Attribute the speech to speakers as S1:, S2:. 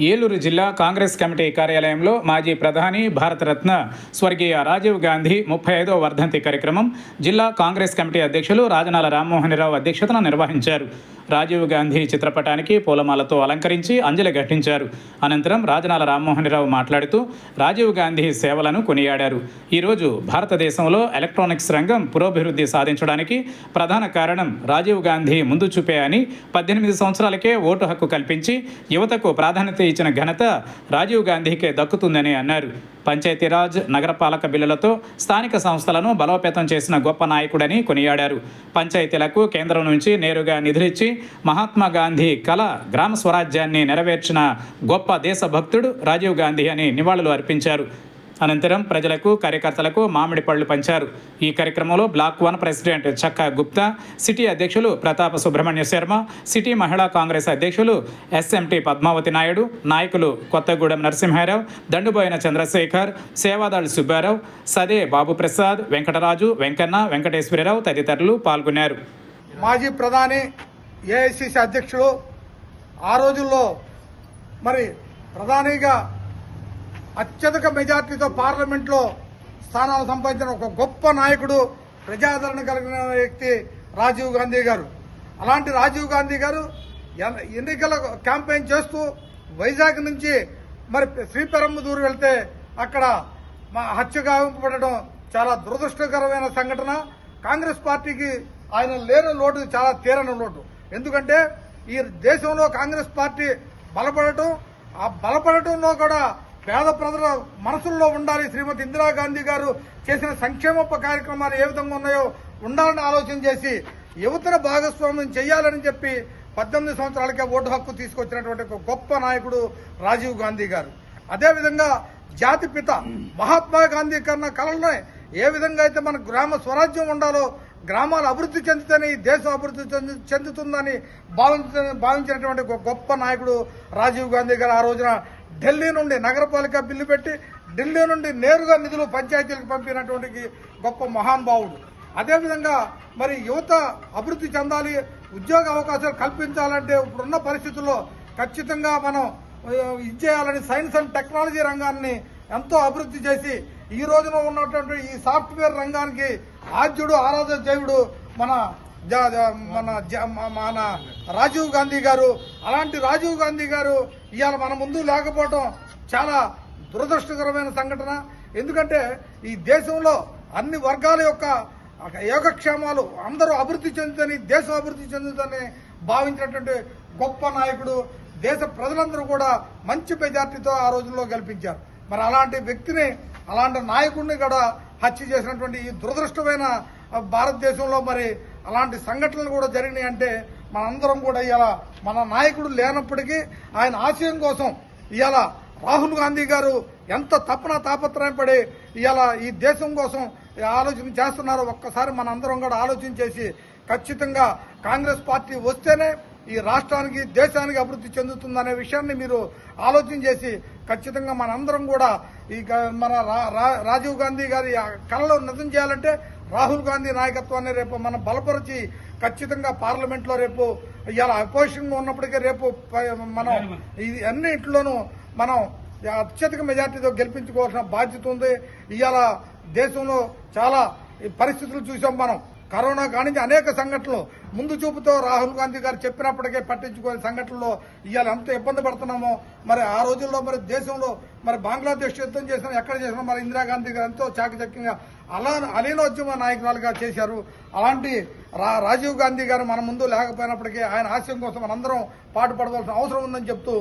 S1: ఏలూరు జిల్లా కాంగ్రెస్ కమిటీ కార్యాలయంలో మాజీ ప్రధాని భారతరత్న స్వర్గీయ రాజీవ్ గాంధీ 35వ వర్ధంతి కార్యక్రమం జిల్లా కాంగ్రెస్ కమిటీ అధ్యక్షులు రాజనాల రామ్మోహనరావు అధ్యక్షతన నిర్వహించారు. రాజీవ్ గాంధీ చిత్రపటానికి పూలమాలతో అలంకరించి అంజలి ఘటించారు. అనంతరం రాజనాల రామ్మోహనరావు మాట్లాడుతూ రాజీవ్ గాంధీ సేవలను కొనియాడారు. ఈరోజు భారతదేశంలో ఎలక్ట్రానిక్స్ రంగం పురోభివృద్ధి సాధించడానికి ప్రధాన కారణం రాజీవ్ గాంధీ ముందు చూపే అని 18 సంవత్సరాలకే ఓటు హక్కు కల్పించి యువతకు ప్రాధాన్యత ఇచ్చిన ఘనత రాజీవ్ గాంధీకే దక్కుతుందని అన్నారు. పంచాయతీరాజ్ నగరపాలక బిల్లులతో స్థానిక సంస్థలను బలోపేతం చేసిన గొప్ప నాయకుడని కొనియాడారు. పంచాయతీలకు కేంద్రం నుంచి నేరుగా నిధులిచ్చి మహాత్మా గాంధీ కల గ్రామ స్వరాజ్యాన్ని నెరవేర్చిన గొప్ప దేశభక్తుడు రాజీవ్ గాంధీ అని నివాళులు అర్పించారు. అనంతరం ప్రజలకు కార్యకర్తలకు మామిడి పళ్లు పంచారు. ఈ కార్యక్రమంలో బ్లాక్ 1 ప్రెసిడెంట్ చక్కా గుప్తా, సిటీ అధ్యక్షులు ప్రతాప సుబ్రహ్మణ్య శర్మ, సిటీ మహిళా కాంగ్రెస్ అధ్యక్షులు ఎస్ఎంటీ పద్మావతి నాయుడు, నాయకులు కొత్తగూడెం నరసింహారావు, దండుబోయిన చంద్రశేఖర్, సేవాదాళ్ సుబ్బారావు, సదే బాబుప్రసాద్, వెంకటరాజు, వెంకన్న, వెంకటేశ్వరరావు తదితరులు పాల్గొన్నారు.
S2: మాజీ ప్రధాని ఏఐసిసి అధ్యక్షుడు ఆ రోజుల్లో మరి ప్రధానిగా అత్యధిక మెజార్టీతో పార్లమెంట్లో స్థానాలు సంపాదించిన ఒక గొప్ప నాయకుడు, ప్రజాదరణ కలిగిన వ్యక్తి రాజీవ్ గాంధీ గారు. అలాంటి రాజీవ్ గాంధీ గారు ఎన్నికల క్యాంపెయిన్ చేస్తూ వైజాగ్ నుంచి మరి శ్రీపెరంబదూరు వెళ్తే అక్కడ హత్య గావింపబడడం చాలా దురదృష్టకరమైన సంఘటన. కాంగ్రెస్ పార్టీకి ఆయన లేని లోటు చాలా తీరని లోటు. ఎందుకంటే ఈ దేశంలో కాంగ్రెస్ పార్టీ బలపడటం, ఆ బలపడటంలో కూడా పేద ప్రజల మనసుల్లో ఉండాలి. శ్రీమతి ఇందిరాగాంధీ గారు చేసిన సంక్షేమ కార్యక్రమాలు ఏ విధంగా ఉన్నాయో ఉండాలని ఆలోచన చేసి యువతను భాగస్వామ్యం చేయాలని చెప్పి 18 సంవత్సరాలకే ఓటు హక్కు తీసుకొచ్చినటువంటి ఒక గొప్ప నాయకుడు రాజీవ్ గాంధీ గారు. అదేవిధంగా జాతిపిత మహాత్మా గాంధీ కన్నా కలనే ఏ విధంగా అయితే మన గ్రామ స్వరాజ్యం ఉండాలో, గ్రామాలు అభివృద్ధి చెందితేనే ఈ దేశం అభివృద్ధి చెందుతుందని భావించినటువంటి ఒక గొప్ప నాయకుడు రాజీవ్ గాంధీ గారు. ఆ రోజున ఢిల్లీ నుండి నగరపాలిక బిల్లు పెట్టి ఢిల్లీ నుండి నేరుగా నిధులు పంచాయతీలకు పంపినటువంటి గొప్ప మహానుభావుడు. అదేవిధంగా మరి యువత అభివృద్ధి చెందాలి, ఉద్యోగ అవకాశాలు కల్పించాలంటే ఇప్పుడున్న పరిస్థితుల్లో ఖచ్చితంగా మనం ఇచ్చేయాలని సైన్స్ అండ్ టెక్నాలజీ రంగాన్ని ఎంతో అభివృద్ధి చేసి ఈ రోజున ఉన్నటువంటి ఈ సాఫ్ట్వేర్ రంగానికి ఆద్యుడు ఆరాధ దేవుడు మన రాజీవ్ గాంధీ గారు. అలాంటి రాజీవ్ గాంధీ గారు ఇవాళ మన ముందు లేకపోవడం చాలా దురదృష్టకరమైన సంఘటన. ఎందుకంటే ఈ దేశంలో అన్ని వర్గాల యొక్క యోగక్షేమాలు అందరూ అభివృద్ధి చెందుతని, దేశం అభివృద్ధి చెందుతని భావించినటువంటి గొప్ప నాయకుడు. దేశ ప్రజలందరూ కూడా మంచి మెజార్టీతో ఆ రోజుల్లో గెలిపించారు. మరి అలాంటి వ్యక్తిని, అలాంటి నాయకుడిని కూడా హత్య చేసినటువంటి ఈ దురదృష్టమైన భారతదేశంలో మరి అలాంటి సంఘటనలు కూడా జరిగినాయి. అంటే మనందరం కూడా ఇవాళ మన నాయకుడు లేనప్పటికీ ఆయన ఆశయం కోసం ఇవాళ రాహుల్ గాంధీ గారు ఎంత తపన తాపత్రయం పడి ఇవాళ ఈ దేశం కోసం ఆలోచన చేస్తున్నారో ఒక్కసారి మనందరం కూడా ఆలోచన చేసి ఖచ్చితంగా కాంగ్రెస్ పార్టీ వస్తేనే ఈ రాష్ట్రానికి, దేశానికి అభివృద్ధి చెందుతుందనే విషయాన్ని మీరు ఆలోచన చేసి ఖచ్చితంగా మనందరం కూడా ఈ మన రాజీవ్ గాంధీ గారి కళలో నిజం చేయాలంటే రాహుల్ గాంధీ నాయకత్వాన్ని రేపు మనం బలపరిచి ఖచ్చితంగా పార్లమెంట్లో రేపు ఇవాళ అపోజిషన్ ఉన్నప్పటికీ రేపు మనం ఇది అన్నింటిలోనూ మనం అత్యధిక మెజార్టీతో గెలిపించుకోవాల్సిన బాధ్యత ఉంది. ఇవాళ దేశంలో చాలా పరిస్థితులు చూసాం మనం. కరోనా కానించి అనేక సంఘటనలు ముందు చూపుతో రాహుల్ గాంధీ గారు చెప్పినప్పటికే పట్టించుకునే సంఘటనలో ఇవాళ ఎంత ఇబ్బంది పడుతున్నామో. మరి ఆ రోజుల్లో మరి దేశంలో మరి బంగ్లాదేశ్ యుద్ధం చేసినా ఎక్కడ చేసినా మరి ఇందిరాగాంధీ గారు ఎంతో చాకచక్యంగా అలీనోద్యమ నాయకురాలుగా చేశారు. అలాంటి రాజీవ్ గాంధీ గారు మన ముందు లేకపోయినప్పటికీ ఆయన ఆశయం కోసం మనందరం పాటుపడవలసిన అవసరం ఉందని చెప్తూ